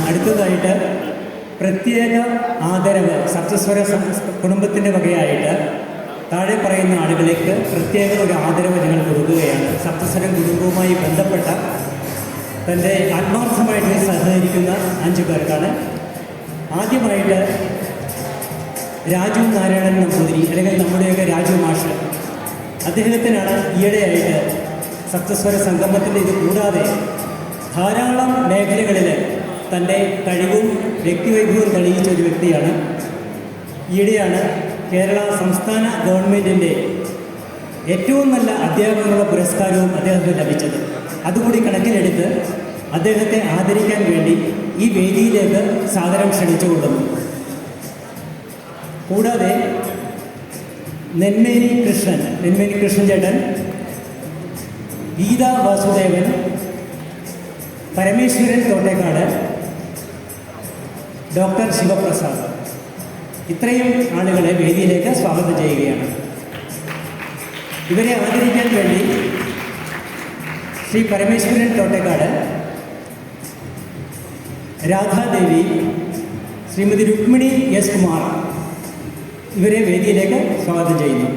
അടുത്തതായിട്ട് പ്രത്യേക ആദരവ് സപ്തസ്വര കുടുംബത്തിൻ്റെ വകയായിട്ട് താഴെ പറയുന്ന ആളുകളിലേക്ക് പ്രത്യേക ഒരു ആദരവ് ഞങ്ങൾ കൊടുക്കുകയാണ്. സപ്തസ്വരം കുടുംബവുമായി ബന്ധപ്പെട്ട തൻ്റെ ആത്മാർത്ഥമായിട്ട് സഹകരിക്കുന്ന 5 പേർക്കാണ്. ആദ്യമായിട്ട് രാജു നാരായണൻ നമ്പൂതിരി, അല്ലെങ്കിൽ നമ്മുടെയൊക്കെ രാജു മാഷ്, അദ്ദേഹത്തിനാണ് ഈയിടെയായിട്ട് സപ്തസ്വര സംഗമത്തിൻ്റെ ഇത് കൂടാതെ ധാരാളം മേഖലകളിൽ തൻ്റെ കഴിവും വ്യക്തിവൈഭവവും തെളിയിച്ച ഒരു വ്യക്തിയാണ്. ഈയിടെയാണ് കേരള സംസ്ഥാന ഗവൺമെൻറ്റിൻ്റെ ഏറ്റവും നല്ല അധ്യാപകനുള്ള പുരസ്കാരവും അദ്ദേഹത്തിന് ലഭിച്ചത്. അതുകൂടി കണക്കിലെടുത്ത് അദ്ദേഹത്തെ ആദരിക്കാൻ വേണ്ടി ഈ വേദിയിലേക്ക് സാദരം ക്ഷണിച്ചുകൊള്ളുന്നു. കൂടാതെ നെന്മേനി കൃഷ്ണൻ ചേട്ടൻ, ഗീതാ വാസുദേവൻ, പരമേശ്വരൻ തോട്ടേക്കാട്, ഡോക്ടർ ശിവപ്രസാദ്, ഇത്രയും ആളുകളെ വേദിയിലേക്ക് സ്വാഗതം ചെയ്യുകയാണ്. ഇവരെ ആദരിക്കാൻ വേണ്ടി ശ്രീ പരമേശ്വരൻ തോട്ടേക്കാട്, രാധാദേവി, ശ്രീമതി രുക്മിണി എസ് കുമാർ, ഇവരെ വേദിയിലേക്ക് സ്വാഗതം ചെയ്യുന്നു.